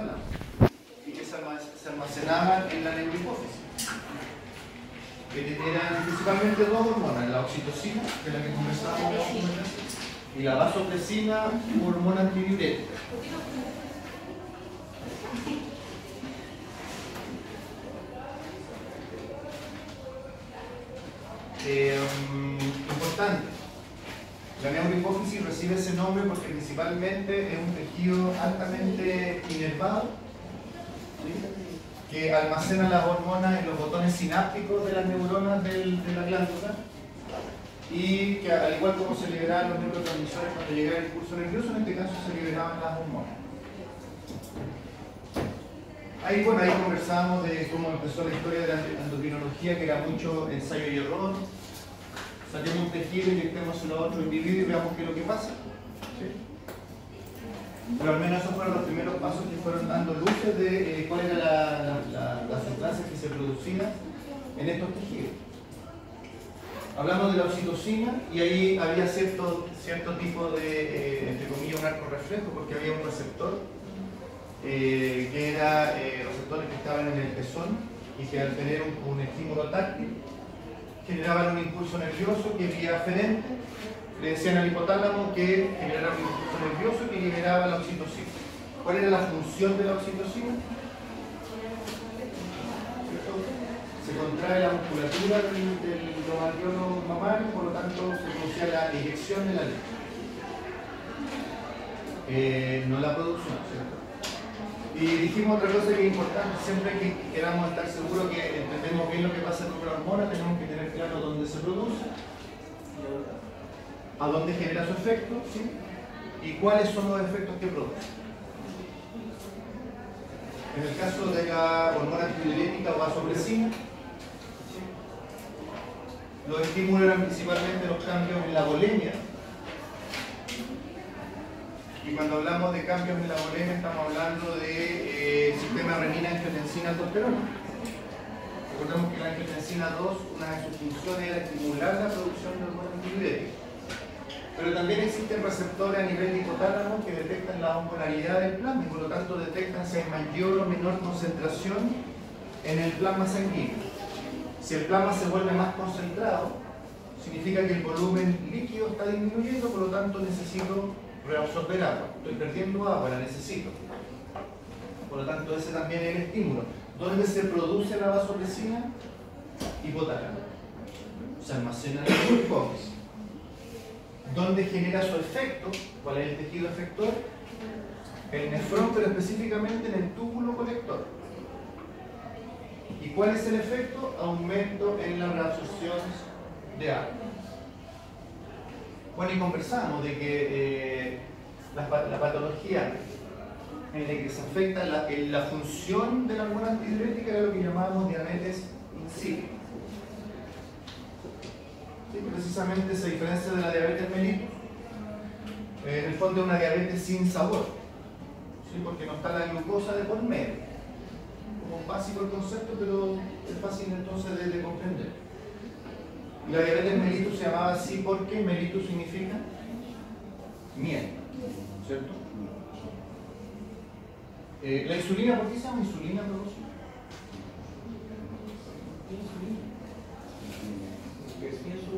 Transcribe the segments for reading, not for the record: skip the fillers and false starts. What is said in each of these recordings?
hipotálamo y que se almacenaban en la neurohipófisis. Eran principalmente dos hormonas, la oxitocina, que es la que conversábamos, y la vasopresina, hormona antidiurética. Importante, la neurohipófisis recibe ese nombre porque principalmente es un tejido altamente inervado, ¿sí?, que almacena las hormonas en los botones sinápticos de las neuronas de la glándula, y que al igual como se liberaban los neurotransmisores cuando llegaba el impulso nervioso, en este caso se liberaban las hormonas. Ahí conversábamos de cómo empezó la historia de la endocrinología, que era mucho ensayo y error. Saquemos un tejido, inyectémoselo a otro individuo y veamos qué es lo que pasa. ¿Sí? Pero al menos esos fueron los primeros pasos que fueron dando luces de cuál era las sustancias que se producían en estos tejidos. Hablamos de la oxitocina y ahí había cierto tipo de, entre comillas, un arco reflejo, porque había un receptor que era receptores que estaban en el pezón y que al tener un estímulo táctil generaban un impulso nervioso que vía aferente le decían al hipotálamo que generaba un impulso nervioso que liberaba la oxitocina. ¿Cuál era la función de la oxitocina? Se contrae la musculatura del alveolo mamario, por lo tanto se producía la eyección de la leche, no la producción, ¿cierto? Y dijimos otra cosa que es importante: siempre que queramos estar seguros que entendemos bien lo que pasa con una hormona, tenemos que tener claro dónde se produce, a dónde genera su efecto, ¿sí?, y cuáles son los efectos que produce. En el caso de la hormona antidiurética o vasopresina, los estímulos eran principalmente los cambios en la volemia. Y cuando hablamos de cambios en la volemia estamos hablando de sistema renina-angiotensina-aldosterona. Recordemos que la angiotensina 2, una de sus funciones era estimular la producción de hormona antidiurética. Pero también existen receptores a nivel de hipotálamo que detectan la osmolaridad del plasma y por lo tanto detectan si hay mayor o menor concentración en el plasma sanguíneo. Si el plasma se vuelve más concentrado, significa que el volumen líquido está disminuyendo, por lo tanto necesito reabsorber agua. Estoy perdiendo agua, la necesito. Por lo tanto, ese también es el estímulo. ¿Dónde se produce la vasopresina? Hipotálamo. Se almacena en la hipófisis. ¿Dónde genera su efecto? ¿Cuál es el tejido efector? El nefrón, pero específicamente en el túbulo colector. ¿Y cuál es el efecto? Aumento en la reabsorción de agua. Bueno, y conversamos de que la patología en la que se afecta la función de la hormona antidiurética era lo que llamábamos diabetes insípida. ¿Sí? Precisamente se diferencia de la diabetes mellitus. En el fondo es una diabetes sin sabor, ¿sí?, porque no está la glucosa de por medio. Como básico el concepto, pero es fácil entonces de comprender. La diabetes mellitus se llamaba así porque mellitus significa miel, ¿cierto? La insulina, ¿por qué se llama insulina, profesor? ¿Qué insulina? ¿Qué es eso?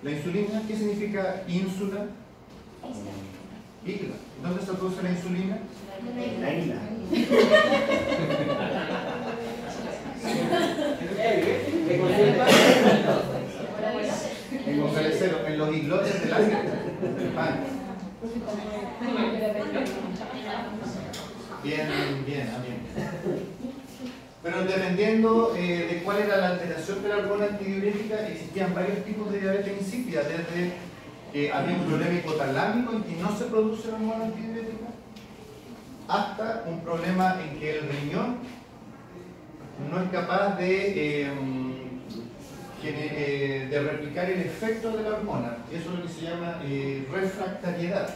La insulina, ¿qué significa ínsula? Isla. ¿Dónde se produce la insulina? En la isla. En los islotes del aire. Bien. Pero dependiendo de cuál era la alteración de la hormona antidiurética, existían varios tipos de diabetes insípida, desde que había un problema hipotalámico en que no se produce la hormona antidiurética, hasta un problema en que el riñón no es capaz de replicar el efecto de la hormona. Y eso es lo que se llama refractariedad.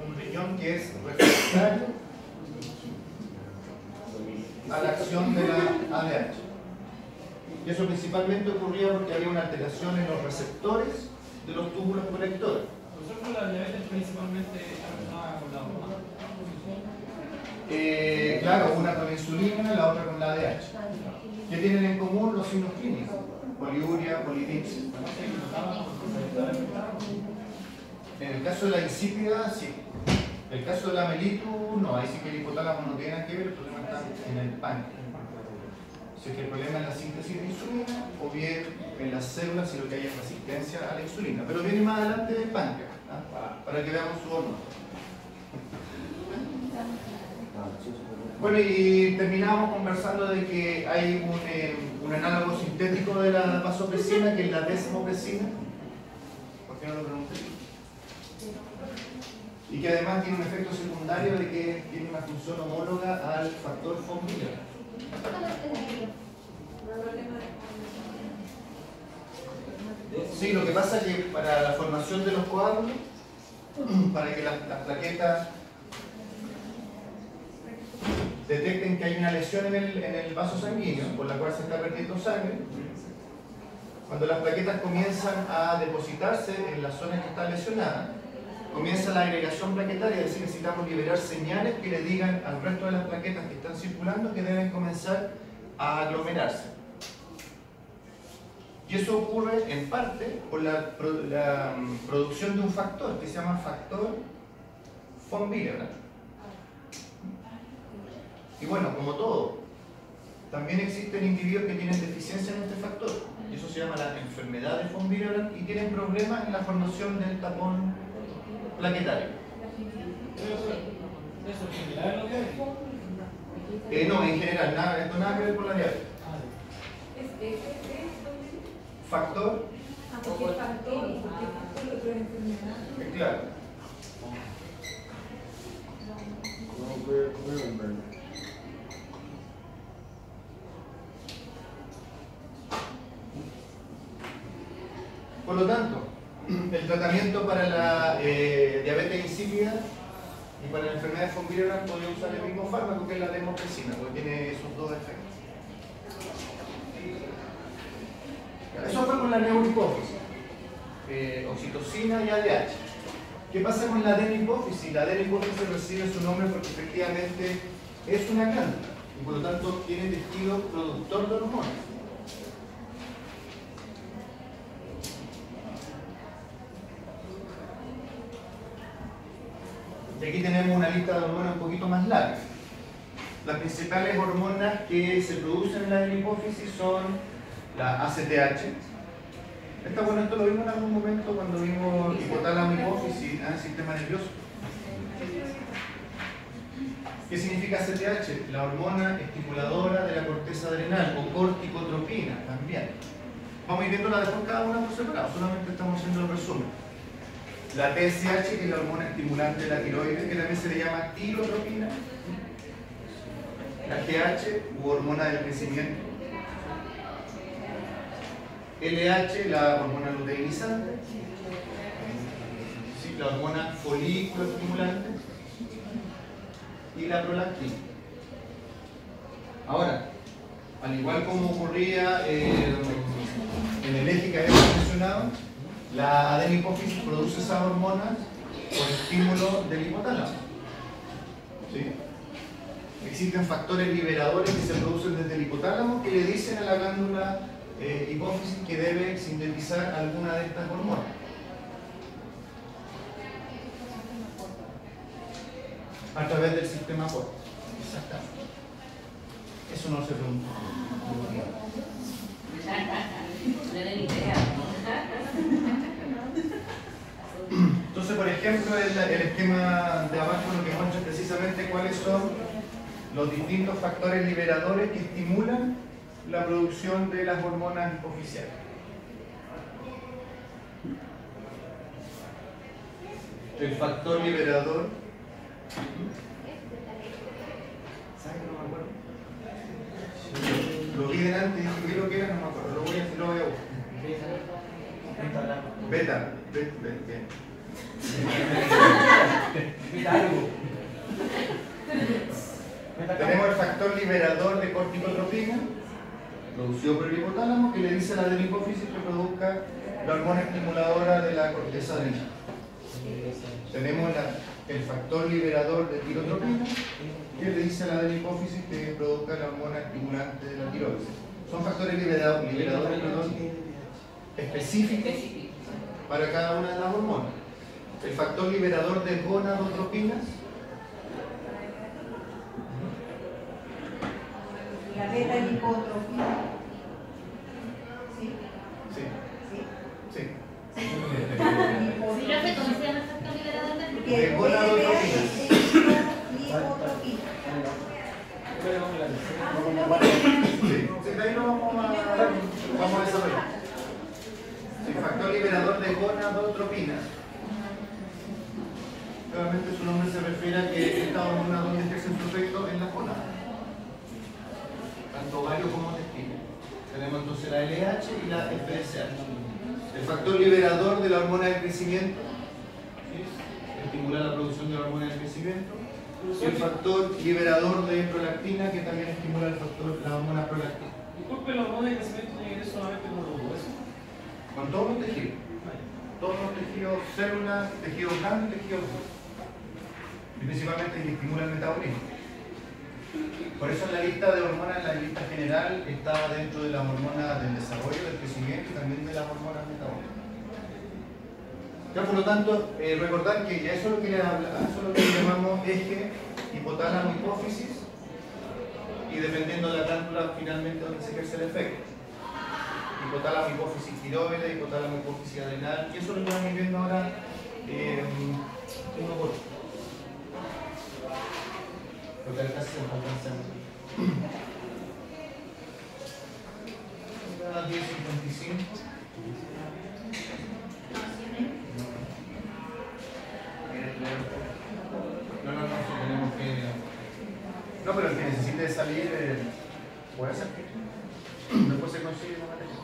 Un riñón que es refractario a la acción de la ADH. Y eso principalmente ocurría porque había una alteración en los receptores de los túbulos colectores. ¿Nosotros la diabetes principalmente relacionada con la hormona? Claro, una con la insulina, la otra con la ADH. ¿Qué tienen en común los signos clínicos? Poliuria, polidipsia. En el caso de la insípida, sí. En el caso de la mellitus, no. Ahí sí que el hipotálamo no tiene nada que ver, el problema está en el páncreas. Si es que el problema es la síntesis de insulina o bien en las células si lo que hay es resistencia a la insulina. Pero viene más adelante del páncreas, ¿no? Para que veamos su hormona. Bueno, y terminamos conversando de que hay un análogo sintético de la vasopresina, que es la desmopresina. ¿Por qué no lo pregunté? Y que además tiene un efecto secundario de que tiene una función homóloga al factor von Willebrand. Sí, lo que pasa es que para la formación de los coágulos, para que las plaquetas detecten que hay una lesión en el vaso sanguíneo por la cual se está perdiendo sangre, cuando las plaquetas comienzan a depositarse en la zona que está lesionada, comienza la agregación plaquetaria, es decir, necesitamos liberar señales que le digan al resto de las plaquetas que están circulando que deben comenzar a aglomerarse. Y eso ocurre en parte por la producción de un factor que se llama factor von Willebrand. Y bueno, como todo, también existen individuos que tienen deficiencia en este factor, y eso se llama la enfermedad de von Willebrand, y tienen problemas en la formación del tapón plaquetario. ¿Eso es general lo que hay? No, en general, esto nada que ver con la diabetes. Factor. Claro. Por lo tanto, el tratamiento para la diabetes insípida y para la enfermedad de von Willebrand podría usar el mismo fármaco que es la desmopresina, porque tiene esos dos efectos. Eso fue con la neurohipófisis, oxitocina y ADH. ¿Qué pasa con la adenihipófisis? La adenihipófisis recibe su nombre porque efectivamente es una glándula y por lo tanto tiene tejido productor de hormonas. Y aquí tenemos una lista de hormonas un poquito más larga. Las principales hormonas que se producen en la adenihipófisis son la ACTH. Bueno, esto lo vimos en algún momento cuando vimos hipotálamo hipófisis, sistema nervioso. ¿Qué significa ACTH? La hormona estimuladora de la corteza adrenal, o corticotropina también. Vamos a ir viéndola después cada una por separado, solamente estamos haciendo el resumen. La TSH, que es la hormona estimulante de la tiroides, que también se le llama tirotropina. La GH, u hormona del crecimiento. LH, la hormona luteinizante. Sí, la hormona folículo estimulante. Y la prolactina. Ahora, al igual como ocurría en el eje que habíamos mencionado, la adenihipófisis produce esas hormonas por estímulo del hipotálamo. ¿Sí? Existen factores liberadores que se producen desde el hipotálamo que le dicen a la glándula hipófisis que debe sintetizar alguna de estas hormonas. A través del sistema porta. Exactamente. Eso no se pregunta. No era ni idea. Entonces, por ejemplo, el esquema de abajo lo que muestra precisamente cuáles son los distintos factores liberadores que estimulan la producción de las hormonas hipofisiales. El factor liberador. ¿Sabes que no me acuerdo? Lo vi delante y dije que lo que era, no me acuerdo. Lo voy a buscar. Beta. Tenemos el factor factor liberador de corticotropina, producido por el hipotálamo, que le dice a la adenipófisis que produzca la hormona estimuladora de la corteza adrenal. Tenemos el factor liberador de tirotropina, que le dice a la adenipófisis que produzca la hormona estimulante de la tiroides. Son factores liberadores específicos para cada una de las hormonas. El factor liberador de gonadotropinas, la beta-lipotropina. ¿Sí? sí, ¿Sí? sí. Profe, ¿cómo se llama el factor liberador del Porque De gonadotropinas. lipotropina. Sí, de ahí lo vamos a desarrollar. Sí, factor liberador de gonadotropinas. Realmente su nombre se refiere a que esta hormona donde ejerce su efecto en la gónada, tanto ovario como testículo. Tenemos entonces la LH y la FSH. El factor liberador de la hormona del crecimiento, ¿sí? Estimula la producción de la hormona del crecimiento. Y el factor liberador de prolactina, que también estimula la hormona prolactina. Disculpe, la hormona de crecimiento tiene que ver solamente con los huesos. Con todos los tejidos. Todos los tejidos, células, tejidos blandos y tejidos duros. Y principalmente que estimula el metabolismo. Por eso en la lista de hormonas, en la lista general, estaba dentro de las hormonas del desarrollo, del crecimiento y también de las hormonas metabólicas. Ya, por lo tanto, recordar que ya eso es lo que le llamamos eje hipotálamo-hipófisis, y dependiendo de la glándula finalmente donde se ejerce el efecto. Hipotálamo-hipófisis tiroides, hipotálamo-hipófisis adrenal, y eso lo vamos viendo ahora uno por uno. Porque casi se nos alcanza. A 10:55. No, si tenemos que. No, pero el que necesite salir, puede hacer que. Después se consigue la materia.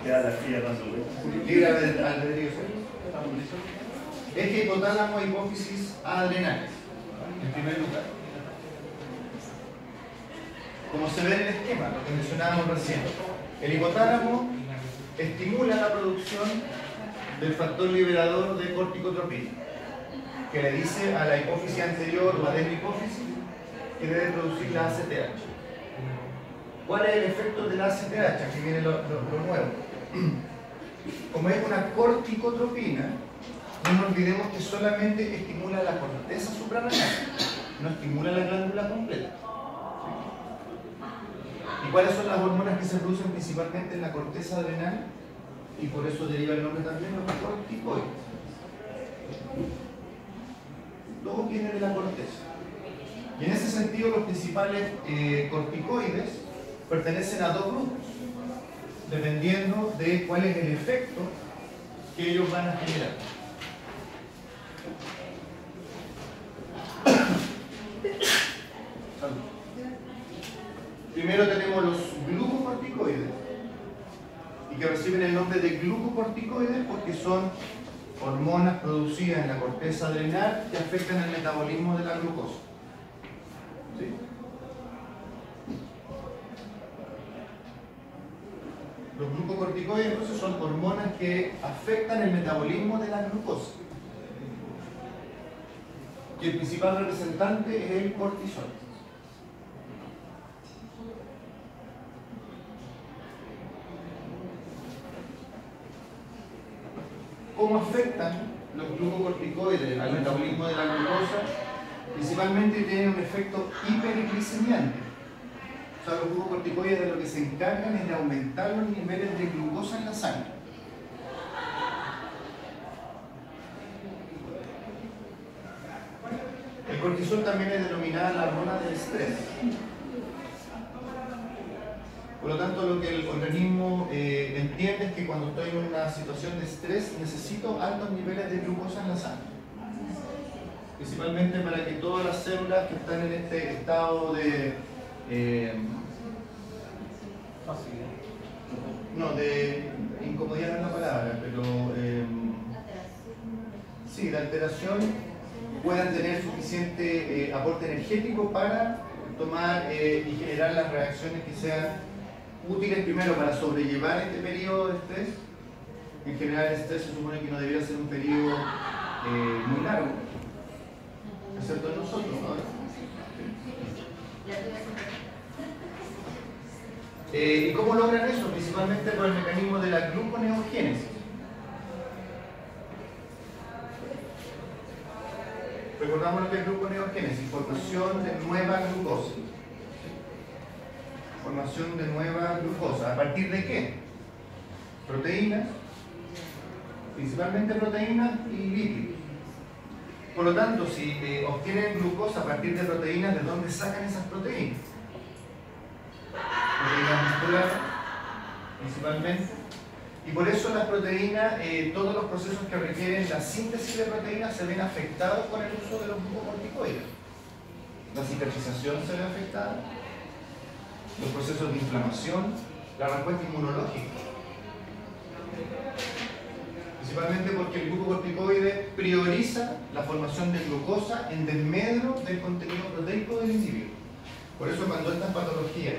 Queda la fría tanto. Libre albedrío. Eje hipotálamo hipófisis adrenales, en primer lugar. Como se ve en el esquema, lo que mencionábamos recién, el hipotálamo estimula la producción del factor liberador de corticotropina, que le dice a la hipófisis anterior o adenopófisis que debe producir la ACTH. ¿Cuál es el efecto de la ACTH? Aquí viene lo nuevo. Como es una corticotropina, no nos olvidemos que solamente estimula la corteza suprarrenal, no estimula la glándula completa. ¿Y cuáles son las hormonas que se producen principalmente en la corteza adrenal? Y por eso deriva el nombre también los corticoides. Todo viene de la corteza. Y en ese sentido los principales corticoides pertenecen a dos grupos, dependiendo de cuál es el efecto que ellos van a generar. Primero tenemos los glucocorticoides, y que reciben el nombre de glucocorticoides porque son hormonas producidas en la corteza adrenal que afectan el metabolismo de la glucosa. ¿Sí? Los glucocorticoides entonces son hormonas que afectan el metabolismo de la glucosa. Y el principal representante es el cortisol. ¿Cómo afectan los glucocorticoides al metabolismo de la glucosa? Principalmente tienen un efecto hiperglicemiante. O sea, los glucocorticoides de lo que se encargan es de aumentar los niveles de glucosa en la sangre. El cortisol también es denominada la hormona del estrés. Por lo tanto, lo que el organismo entiende es que cuando estoy en una situación de estrés necesito altos niveles de glucosa en la sangre. Principalmente para que todas las células que están en este estado de... no, de incomodidad no es la palabra, pero... sí, de alteración puedan tener suficiente aporte energético para tomar y generar las reacciones que sean útiles primero para sobrellevar este periodo de estrés. En general el estrés se supone que no debería ser un periodo muy largo, excepto en nosotros, ¿no? ¿Y cómo logran eso? Principalmente por el mecanismo de la gluconeogénesis. Recordamos lo que es gluconeogénesis, formación de nueva glucosa. Formación de nueva glucosa. ¿A partir de qué? Proteínas, principalmente proteínas y lípidos. Por lo tanto, si obtienen glucosa a partir de proteínas, ¿de dónde sacan esas proteínas? Proteínas musculares, principalmente. Y por eso las proteínas, todos los procesos que requieren la síntesis de proteínas se ven afectados con el uso de los glucocorticoides. La cicatrización se ve afectada, los procesos de inflamación, la respuesta inmunológica. Principalmente porque el glucocorticoide prioriza la formación de glucosa en desmedro del contenido proteico del individuo. Por eso cuando estas patologías,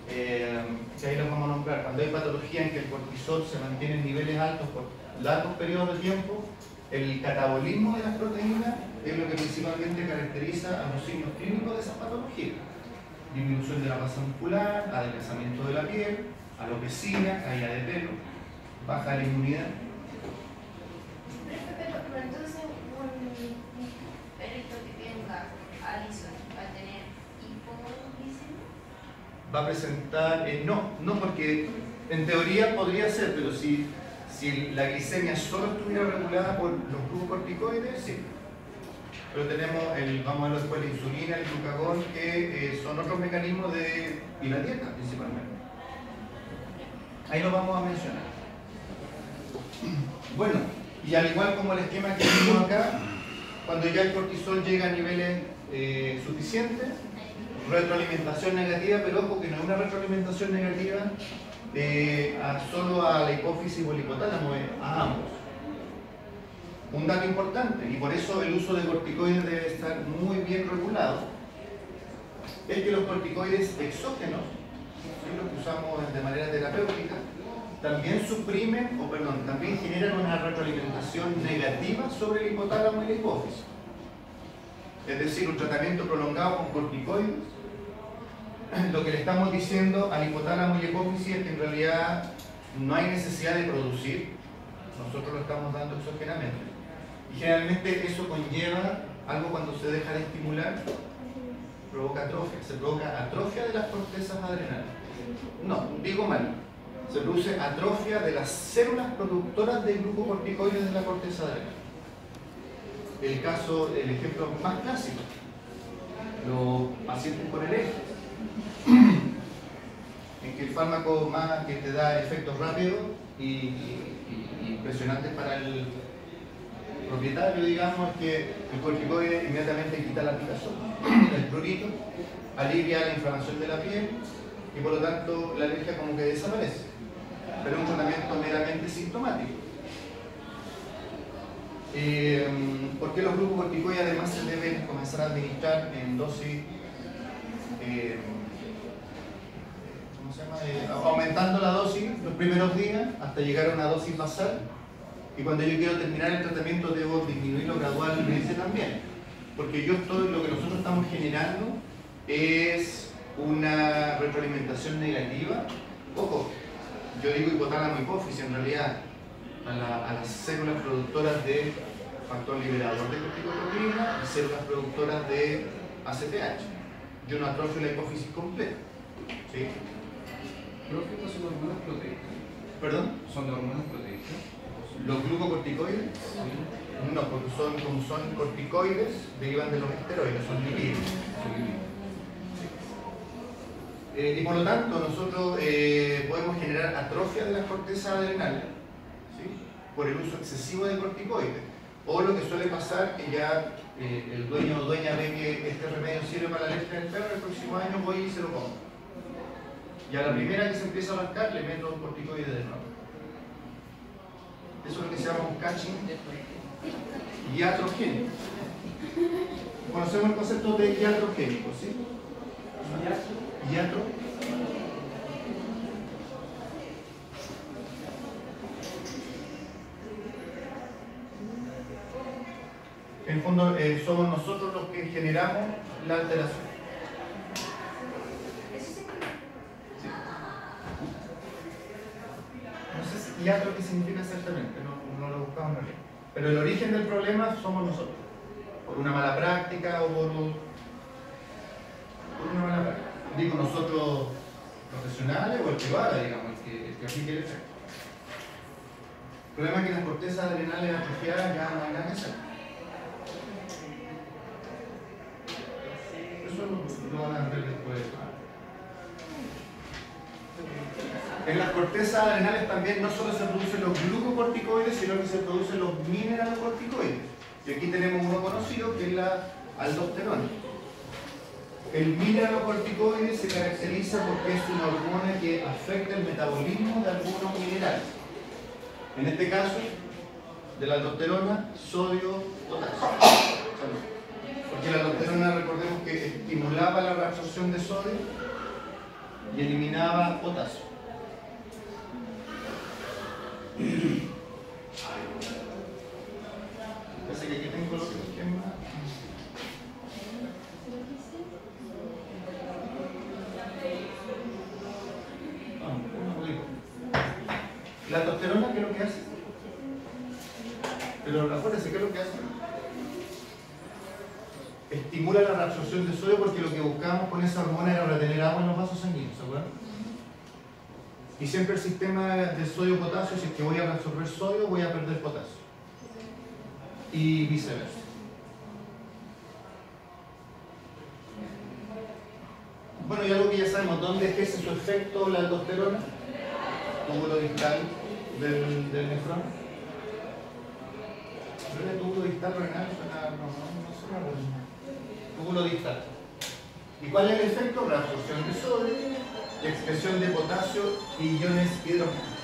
que ahí las vamos a nombrar, cuando hay patología en que el cortisol se mantiene en niveles altos por largos periodos de tiempo, el catabolismo de las proteínas es lo que principalmente caracteriza a los signos clínicos de esas patologías. Disminución de la masa muscular, adelgazamiento de la piel, alopecia, caída de pelo, baja de la inmunidad. Pero entonces un perrito que tenga Alison va a tener hipoglucemia. Va a presentar, no porque en teoría podría ser, pero si la glicemia solo estuviera regulada por los glucocorticoides, sí. Pero tenemos, vamos a ver después, la insulina, el glucagón, que son otros mecanismos y la dieta principalmente. Ahí lo vamos a mencionar. Bueno, y al igual como el esquema que vimos acá, cuando ya el cortisol llega a niveles suficientes, retroalimentación negativa, pero ojo que no es una retroalimentación negativa solo a la hipófisis o el hipotálamo, a ambos. Un dato importante, y por eso el uso de corticoides debe estar muy bien regulado, es que los corticoides exógenos, los que usamos de manera terapéutica, también también generan una retroalimentación negativa sobre el hipotálamo y la hipófisis. Es decir, un tratamiento prolongado con corticoides, lo que le estamos diciendo al hipotálamo y la hipófisis es que en realidad no hay necesidad de producir, nosotros lo estamos dando exógenamente. Y generalmente eso conlleva algo cuando se deja de estimular, provoca atrofia, se provoca atrofia de las cortezas adrenales. No, digo mal, se produce atrofia de las células productoras de glucocorticoides de la corteza adrenal. El ejemplo más clásico, los pacientes con herejes, en que el fármaco más que te da efectos rápidos y impresionantes para el propietario, digamos, es que el corticoide inmediatamente quita la picazón, el prurito, alivia la inflamación de la piel y por lo tanto la alergia como que desaparece, pero es un tratamiento meramente sintomático. ¿Por qué los glucocorticoides además se deben comenzar a administrar en dosis, aumentando la dosis los primeros días hasta llegar a una dosis basal? Y cuando yo quiero terminar el tratamiento debo disminuirlo gradualmente también, porque lo que nosotros estamos generando es una retroalimentación negativa. Ojo, yo digo hipotálamo hipófisis, en realidad a las células productoras de factor liberador de corticotropinas y células productoras de ACTH. Yo no atrofio la hipófisis completa. ¿Sí? Creo que estas son hormonas proteicas. ¿Perdón? ¿Son de hormonas proteicas? ¿Los glucocorticoides? No, porque como son corticoides, derivan de los esteroides, son lipídios. Y por lo tanto, nosotros podemos generar atrofia de las cortezas adrenales, ¿sí?, por el uso excesivo de corticoides. O lo que suele pasar, que ya el dueño o dueña ve que este remedio sirve para la alergia del perro, el próximo año voy y se lo pongo. Y a la primera que se empieza a arrancar, le meto un corticoide de nuevo. Eso es lo que se llama un catching iatrogénico. conocemos el concepto de iatrogénico, ¿sí? Iatro. En el fondo somos nosotros los que generamos la alteración. Sí. No sé si iatro qué significa exactamente, no lo buscamos en realidad. Pero el origen del problema somos nosotros. Por una mala práctica o por una mala práctica. Digo nosotros profesionales o el que lo haga, digamos, el que aplique el efecto. El problema es que las cortezas adrenales atrofiadas ya no hay nada que hacer. Eso lo van a ver después. En las cortezas adrenales también no solo se producen los glucocorticoides, sino que se producen los mineralocorticoides. Y aquí tenemos uno conocido que es la aldosterona. El mineralocorticoide se caracteriza porque es una hormona que afecta el metabolismo de algunos minerales. En este caso, de la aldosterona, sodio, potasio. Porque la aldosterona, recordemos que estimulaba la reabsorción de sodio y eliminaba potasio. Parece que aquí tengo los esquemas. La aldosterona, ¿qué es lo que hace? Pero acuérdense, ¿qué es lo que hace? Estimula la reabsorción de sodio porque lo que buscábamos con esa hormona era retener agua en los vasos sanguíneos, ¿se acuerdan? Y siempre el sistema de sodio-potasio, si es que voy a reabsorber sodio, voy a perder potasio. Y viceversa. Bueno, y algo que ya sabemos, ¿dónde ejerce su efecto la aldosterona? Túbulo distal del nefrón. ¿No es el túbulo distal renal? No suena bueno. Túbulo distal. ¿Y cuál es el efecto? Reabsorción de sodio, expresión de potasio y iones hidrógenos.